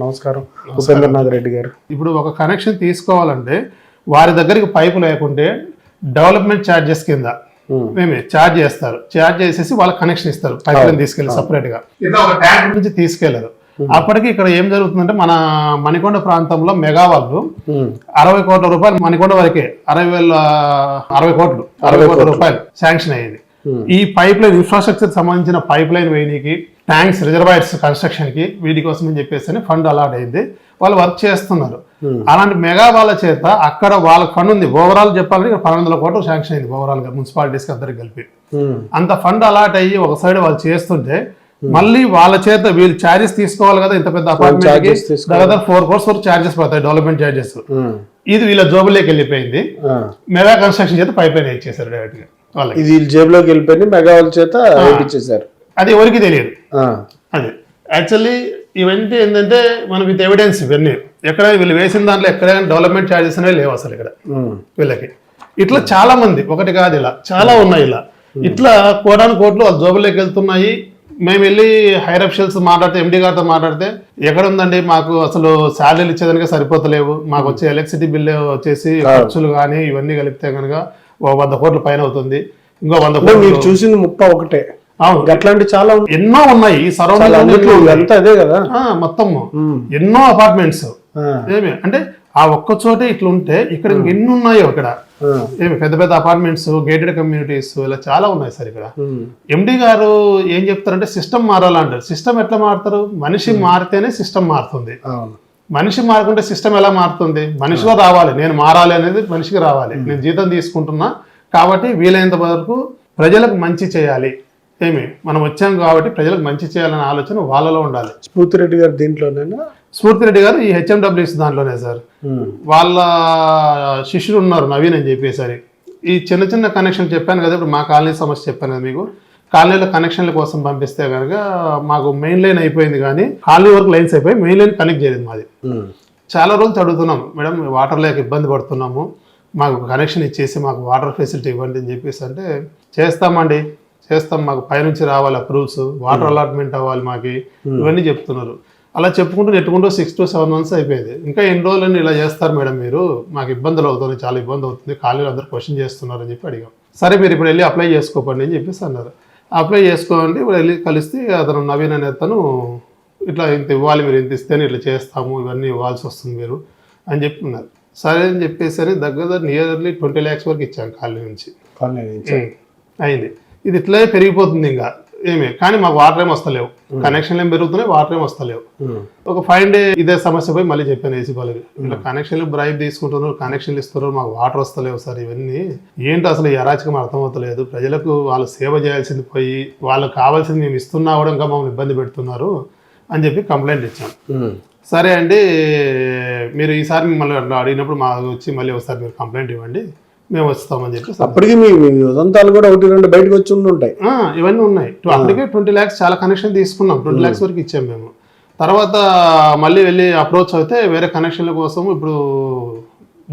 నమస్కారం ఉపేంద్రనాథ్ రెడ్డి గారు. ఇప్పుడు ఒక కనెక్షన్ తీసుకోవాలంటే వారి దగ్గరికి పైపు లేకుంటే డెవలప్మెంట్ ఛార్జెస్ కింద మేమే ఛార్జ్ చేస్తారు. ఛార్జ్ చేసేసి వాళ్ళకి కనెక్షన్ ఇస్తారు, పైపులను తీసుకెళ్ళి సపరేట్ గా. ఇట్లా ఒక ట్యాంక్ నుంచి తీసుకెళ్లరు. అప్పటికి ఇక్కడ ఏం జరుగుతుందంటే మన మణికొండ ప్రాంతంలో మెగా వాళ్ళు 60 కోట్ల రూపాయలు, మణికొండ వరకే 60 కోట్ల రూపాయలు శాంక్షన్ అయ్యింది. ఈ పైప్ లైన్ ఇన్ఫ్రాస్ట్రక్చర్ సంబంధించిన పైప్ లైన్ వేయడానికి, ట్యాంక్స్, రిజర్వాయర్స్ కన్స్ట్రక్షన్ కి, వీటి కోసం అని చెప్పేసి ఫండ్ అలాట్ అయింది. వాళ్ళు వర్క్ చేస్తున్నారు. అలాంటి మెగా వాళ్ళ చేత అక్కడ వాళ్ళ ఫండ్ ఉంది. ఓవరాల్ చెప్పాలంటే ఇక్కడ 1200 కోట్లు శాంక్షన్ అయింది ఓవరాల్ గా మున్సిపాలిటీస్ కి అందరికి కలిపి. అంత ఫండ్ అలాట్ అయ్యి ఒక సైడ్ వాళ్ళు చేస్తుంటే మళ్ళీ వాళ్ళ చేత వీళ్ళు ఛార్జెస్ తీసుకోవాలి కదా. ఇంత పెద్ద అపార్ట్మెంట్ కి దాదాపు 4 crores వరకు ఛార్జెస్ పడతాయి, డెవలప్మెంట్ ఛార్జెస్. ఇది వీళ్ళ జోబులోకి వెళ్ళిపోయింది. మెగా కన్స్ట్రక్షన్ చేత పైప్ లైన్ ఇచ్చేసారు డైరెక్ట్ గా వాళ్ళకి. ఇది జేబులోకి వెళ్ళిపోయింది, మెగా వాళ్ళ చేత ఇచ్చేసారు. అది ఎవరికి తెలియదు. అది యాక్చువల్లీ ఇవన్నీ ఏంటంటే మనకి విత్ ఎవిడెన్స్. ఇవన్నీ ఎక్కడ వీళ్ళు వేసిన దాంట్లో ఎక్కడైనా డెవలప్మెంట్ ఛార్జెస్ అనేవి లేవు అసలు ఇక్కడ వీళ్ళకి. ఇట్లా చాలా మంది, ఒకటి కాదు ఇలా చాలా ఉన్నాయి. ఇలా ఇట్లా కోట్లు వాళ్ళ జోబుల్లోకి వెళ్తున్నాయి. మేము వెళ్ళి హైర్ అఫీషియల్స్ మాట్లాడితే, ఎండి గారితో మాట్లాడితే, ఎక్కడ ఉందండి మాకు అసలు శాలరీలు ఇచ్చేదానికే సరిపోతలేవు, మాకు వచ్చే ఎలక్ట్రిసిటీ బిల్లు వచ్చేసి ఖర్చులు కానీ ఇవన్నీ కలిపితే కనుక 100 కోట్ల పైన అవుతుంది. ఇంకో 100 కోట్లు. మీరు చూసింది 31. అవును, అట్లాంటి చాలా ఎన్నో ఉన్నాయి ఈ సరౌండింగ్ అంతా అదే కదా. మొత్తం ఎన్నో అపార్ట్మెంట్స్ ఏమి అంటే ఆ ఒక్క చోటే ఇట్లా ఉంటే ఇక్కడ ఎన్ని ఉన్నాయో ఇక్కడ. ఏమి పెద్ద పెద్ద అపార్ట్మెంట్స్, గేటెడ్ కమ్యూనిటీస్, ఇలా చాలా ఉన్నాయి సార్ ఇక్కడ. ఎండి గారు ఏం చెప్తారంటే సిస్టమ్ మారాలంటారు. సిస్టమ్ ఎట్లా మారుతారు? మనిషి మారితేనే సిస్టమ్ మారుతుంది. మనిషి మారుకుంటే సిస్టమ్ ఎలా మారుతుంది? మనిషిలో రావాలి, నేను మారాలి అనేది మనిషికి రావాలి. నేను జీతం తీసుకుంటున్నా కాబట్టి వీలైనంత వరకు ప్రజలకు మంచి చేయాలి. ఏమి మనం వచ్చాం కాబట్టి ప్రజలకు మంచి చేయాలనే ఆలోచన వాళ్ళలో ఉండాలి. స్ఫూర్తిరెడ్డి గారు దీంట్లోనేనా? స్ఫూర్తిరెడ్డి గారు ఈ హెచ్ఎండబ్ల్యూఎస్ దాంట్లోనే సార్. వాళ్ళ శిష్యుడు ఉన్నారు నవీన్ అని చెప్పేసరి. ఈ చిన్న చిన్న కనెక్షన్ చెప్పాను కదా, ఇప్పుడు మా కాలనీ సమస్య చెప్పాను కదా మీకు. కాలనీలో కనెక్షన్ల కోసం పంపిస్తే కనుక మాకు మెయిన్ లైన్ అయిపోయింది కానీ కాలనీ వరకు లైన్స్ అయిపోయి మెయిన్ లైన్ కనెక్ట్ చేయలేదు మాది. చాలా రోజులు అడుగుతున్నాం, మేడం వాటర్ లేక ఇబ్బంది పడుతున్నాము, మాకు కనెక్షన్ ఇచ్చేసి మాకు వాటర్ ఫెసిలిటీ ఇవ్వండి అని చెప్పేసి అంటే, చేస్తామండి చేస్తాం, మాకు పైనుంచి రావాలి అప్రూవ్స్, వాటర్ అలాట్మెంట్ అవ్వాలి మాకు, ఇవన్నీ చెప్తున్నారు. అలా చెప్పుకుంటూ నెట్టుకుంటూ 6 to 7 months అయిపోయింది. ఇంకా ఎన్ని రోజులని ఇలా చేస్తారు మేడం మీరు, మాకు ఇబ్బందులు అవుతుంది, చాలా ఇబ్బంది అవుతుంది, కాలేజీలో అందరూ క్వశ్చన్ చేస్తున్నారు అని చెప్పి అడిగాం. సరే మీరు ఇప్పుడు వెళ్ళి అప్లై చేసుకోకండి అని చెప్పేసి అన్నారు. అప్లై చేసుకోండి, ఇప్పుడు వెళ్ళి కలిస్తే అతను నవీన్ అనే అతను ఇట్లా ఇంత ఇవ్వాలి, మీరు ఇంత ఇస్తేనే ఇట్లా చేస్తాము, ఇవన్నీ ఇవ్వాల్సి వస్తుంది మీరు అని చెప్తున్నారు. సరే అని చెప్పేసి దగ్గర నియర్లీ 20 lakhs వరకు ఇచ్చాను కాలనీ నుంచి. అయింది. ఇది ఇట్లే పెరిగిపోతుంది ఇంకా ఏమి, కానీ మాకు వాటర్ ఏం వస్తలేవు, కనెక్షన్లు ఏం పెరుగుతున్నాయి, వాటర్ ఏం వస్తలేవు. ఒక 5 days ఇదే సమస్య పోయి మళ్ళీ చెప్పాను ఏసీ వాళ్ళకి, ఇట్లా కనెక్షన్లు బ్రైబ్ తీసుకుంటున్నారు, కనెక్షన్లు ఇస్తున్నారు, మాకు వాటర్ వస్తలేవు సార్, ఇవన్నీ ఏంటి అసలు ఈ అరాచకం అర్థమవుతలేదు, ప్రజలకు వాళ్ళు సేవ చేయాల్సింది పోయి వాళ్ళకి కావాల్సింది మేము ఇస్తున్నా కూడా ఇంకా మమ్మల్ని ఇబ్బంది పెడుతున్నారు అని చెప్పి కంప్లైంట్ ఇచ్చాం. సరే అండి మీరు ఈసారి మిమ్మల్ని అట్లా అడిగినప్పుడు మాకు వచ్చి మళ్ళీ ఒకసారి మీరు కంప్లైంట్ ఇవ్వండి, మేము వస్తామని చెప్పి. అప్పటికి మీ ఉదంతాలు కూడా 1-2 బయటకు వచ్చి ఉంటాయి. ఇవన్నీ ఉన్నాయి. అప్పటికే 20 lakhs చాలా కనెక్షన్ తీసుకున్నాం, 20 lakhs వరకు ఇచ్చాం మేము. తర్వాత మళ్ళీ వెళ్ళి అప్రోచ్ అయితే వేరే కనెక్షన్ల కోసం ఇప్పుడు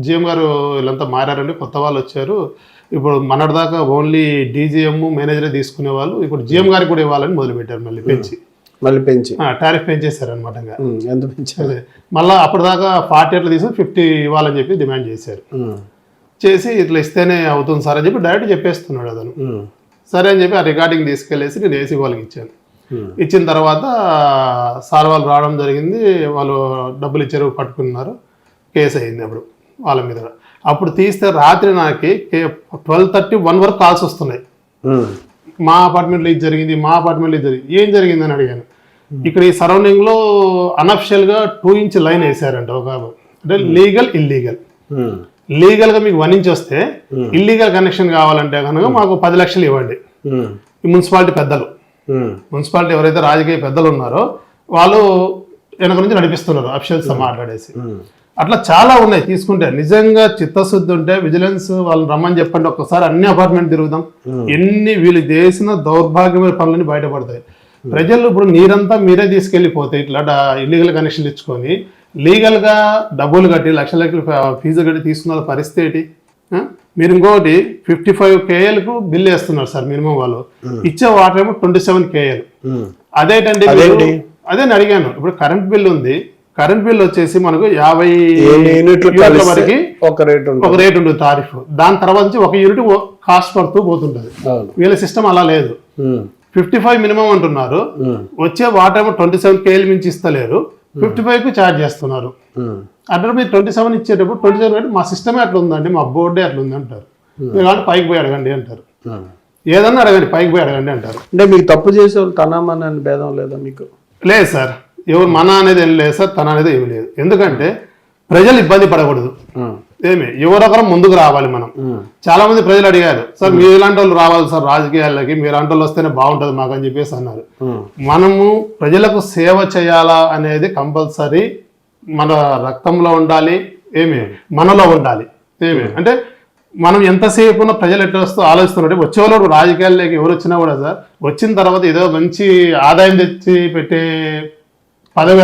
జిఎం గారు వీళ్ళంతా మారారండి, కొత్త వాళ్ళు వచ్చారు. ఇప్పుడు మొన్నటిదాకా ఓన్లీ డీజీఎం మేనేజరే తీసుకునే వాళ్ళు, ఇప్పుడు జిఎం గారికి కూడా ఇవ్వాలని మొదలుపెట్టారు. మళ్ళీ పెంచి టారిఫ్ పెంచేశారు అనమాట. ఎంత పెంచారు? మళ్ళీ అప్పటిదాకా 40 అట్లా తీసుకుని 50 ఇవ్వాలని చెప్పి డిమాండ్ చేశారు. చేసి ఇట్లా ఇస్తేనే అవుతుంది సార్ అని చెప్పి డైరెక్ట్ చెప్పేస్తున్నాడు అతను. సరే అని చెప్పి ఆ రికార్డింగ్ తీసుకెళ్ళేసి నేను ఏసీ వాళ్ళకి ఇచ్చాను. ఇచ్చిన తర్వాత సార్ వాళ్ళు రావడం జరిగింది, వాళ్ళు డబ్బులు ఇచ్చారు, పట్టుకున్నారు, కేసు అయింది అప్పుడు వాళ్ళ మీద. అప్పుడు తీస్తే రాత్రి నాకు 12:30-1 వరకు కాల్స్ వస్తున్నాయి. మా అపార్ట్మెంట్లో ఇది జరిగింది, మా అపార్ట్మెంట్లో ఇది జరిగింది. ఏం జరిగిందని అడిగాను. ఇక్కడ ఈ సరౌండింగ్లో అనఫిషియల్గా 2 inch లైన్ వేసారంట, ఒక అంటే లీగల్ ఇల్లీగల్. లీగల్ గా మీకు 1 inch వస్తే, ఇల్లీగల్ కనెక్షన్ కావాలంటే కనుక మాకు 10 లక్షలు ఇవ్వండి. ఈ మున్సిపాలిటీ పెద్దలు, మున్సిపాలిటీ ఎవరైతే రాజకీయ పెద్దలు ఉన్నారో వాళ్ళు వెనక నుంచి నడిపిస్తున్నారు అఫీషియల్స్ తో మాట్లాడేసి. అట్లా చాలా ఉన్నాయి తీసుకుంటే. నిజంగా చిత్తశుద్ధి ఉంటే విజిలెన్స్ వాళ్ళని రమ్మని చెప్పండి, ఒక్కసారి అన్ని అపార్ట్మెంట్ తిరుగుదాం, ఎన్ని వీళ్ళు చేసిన దౌర్భాగ్యమైన పనులని బయటపడతాయి. ప్రజలు ఇప్పుడు నీరంతా మీరే తీసుకెళ్లిపోతే ఇట్లా ఇల్లీగల్ కనెక్షన్లు ఇచ్చుకొని లీగల్ గా డబ్బులు కట్టి లక్షల ఫీజు కట్టి తీసుకున్న పరిస్థితి ఏంటి? మీరు ఇంకోటి 55 KLకు బిల్ వేస్తున్నారు సార్ మినిమం, వాళ్ళు ఇచ్చే వాటర్ ఏమో 27 KL. అదేంటండి అదే అడిగాను. ఇప్పుడు కరెంట్ బిల్ ఉంది, కరెంట్ బిల్ వచ్చేసి మనకు 50 యూనిట్లు యూనిట్ల వరకు కలిస్తే ఒక రేట్ ఉంటుంది. ఒక రేట్ ఉంటుంది తారీఫ్. దాని తర్వాత నుంచి ఒక యూనిట్ కాస్ట్ పడుతూ పోతుంటది. అవును. వీళ్ళ సిస్టమ్ అలా లేదు. 55 మినిమం అంటున్నారు, వచ్చే వాటర్ ఏమో 27 కేలు మించి ఇస్తలేరు, 55 కు ఛార్జ్ చేస్తున్నారు. అంటే మీరు 27 ఇచ్చేటప్పుడు 27 అంటే మా సిస్టమే అట్లా ఉందండి, మా బోర్డే అట్లా ఉంది అంటారు. మీరు కాబట్టి పైకి పోయి అడగండి అంటారు. ఏదన్నా అడగండి, పైకి పోయి అడగండి అంటారు. అంటే మీకు తప్పు చేసే వాళ్ళు తనమని అని భేదం లేదా మీకు? లేదు సార్, ఎవరు మన అనేది ఏం లేదు సార్, తన అనేది ఏమి లేదు. ఎందుకంటే ప్రజలు ఇబ్బంది పడకూడదు. ఎవరొకరు ముందుకు రావాలి. మనం చాలా మంది ప్రజలు అడిగారు, సార్ మీరు ఇలాంటి వాళ్ళు రావాలి సార్ రాజకీయాలకి, మీరు ఇలాంటి వాళ్ళు వస్తేనే బాగుంటుంది మాకు అని చెప్పేసి అన్నారు. మనము ప్రజలకు సేవ చేయాలా అనేది కంపల్సరీ మన రక్తంలో ఉండాలి, మనలో ఉండాలి. అంటే మనం ఎంతసేపు ఉన్న ప్రజలు ఎట్లా వస్తూ ఆలోచిస్తున్నట్టు వచ్చేవాళ్ళు రాజకీయాల్లోకి ఎవరు వచ్చినా కూడా సార్ వచ్చిన తర్వాత ఏదో మంచి ఆదాయం తెచ్చి పెట్టే పదవి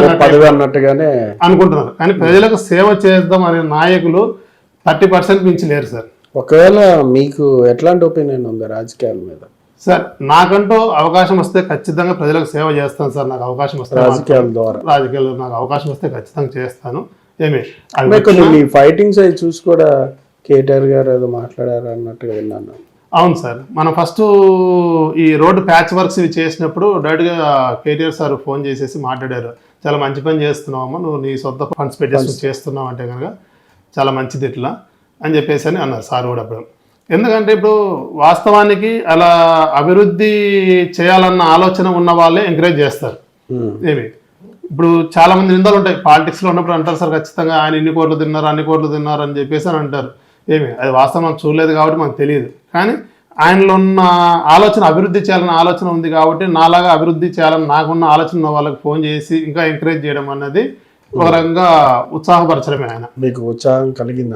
అన్నట్టుగానే అనుకుంటున్నారు. కానీ ప్రజలకు సేవ చేద్దాం అనే నాయకులు 30% మించి లేరు సార్. ఒకవేళ మీకు ఎట్లాంటి ఒపీనియన్ ఉంది రాజకీయాల మీద? సార్ నాకంటూ అవకాశం వస్తే ఖచ్చితంగా ప్రజలకు సేవ చేస్తాను సార్. నాకు అవకాశం వస్తే రాజకీయాల్లో నాకు అవకాశం వస్తే ఖచ్చితంగా చేస్తాను. కొన్ని ఫైటింగ్స్ అవి చూసి కూడా కేటీఆర్ గారు ఏదో మాట్లాడారు అన్నట్టుగా విన్నాను. అవును సార్, మనం ఫస్ట్ ఈ రోడ్డు ప్యాచ్ వర్క్స్ ఇవి చేసినప్పుడు డైరెక్ట్గా కేటీఆర్ సార్ ఫోన్ చేసేసి మాట్లాడారు, చాలా మంచి పని చేస్తున్నావమ్మా, నువ్వు నీ సొంత ఫండ్స్ పెట్టేసి చేస్తున్నావు అంటే కనుక చాలా మంచిది ఇట్లా అని చెప్పేసి అని అన్నారు సార్ కూడా. అప్పుడు ఎందుకంటే ఇప్పుడు వాస్తవానికి అలా అభివృద్ధి చేయాలన్న ఆలోచన ఉన్న వాళ్ళే ఎంకరేజ్ చేస్తారు. ఇప్పుడు చాలా మంది నిందలు ఉంటాయి పాలిటిక్స్లో ఉన్నప్పుడు, అంటారు సార్ ఖచ్చితంగా ఆయన ఇన్ని కోట్లు తిన్నారు అన్ని కోట్లు తిన్నారు అని చెప్పేసి అని అంటారు. అది వాస్తవం మనం చూడలేదు కాబట్టి మనకు తెలియదు. కానీ ఆయనలో ఉన్న ఆలోచన అభివృద్ధి చేయాలన్న ఆలోచన ఉంది కాబట్టి నాలాగా అభివృద్ధి చేయాలని నాకున్న ఆలోచన ఉన్న వాళ్ళకి ఫోన్ చేసి ఇంకా ఎంకరేజ్ చేయడం అన్నది ఒక రకంగా ఉత్సాహపరచడమే. ఆయన మీకు ఉత్సాహం కలిగింది.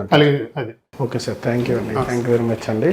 అది. ఓకే సార్, థ్యాంక్ యూ అండి, థ్యాంక్ యూ వెరీ మచ్ అండి.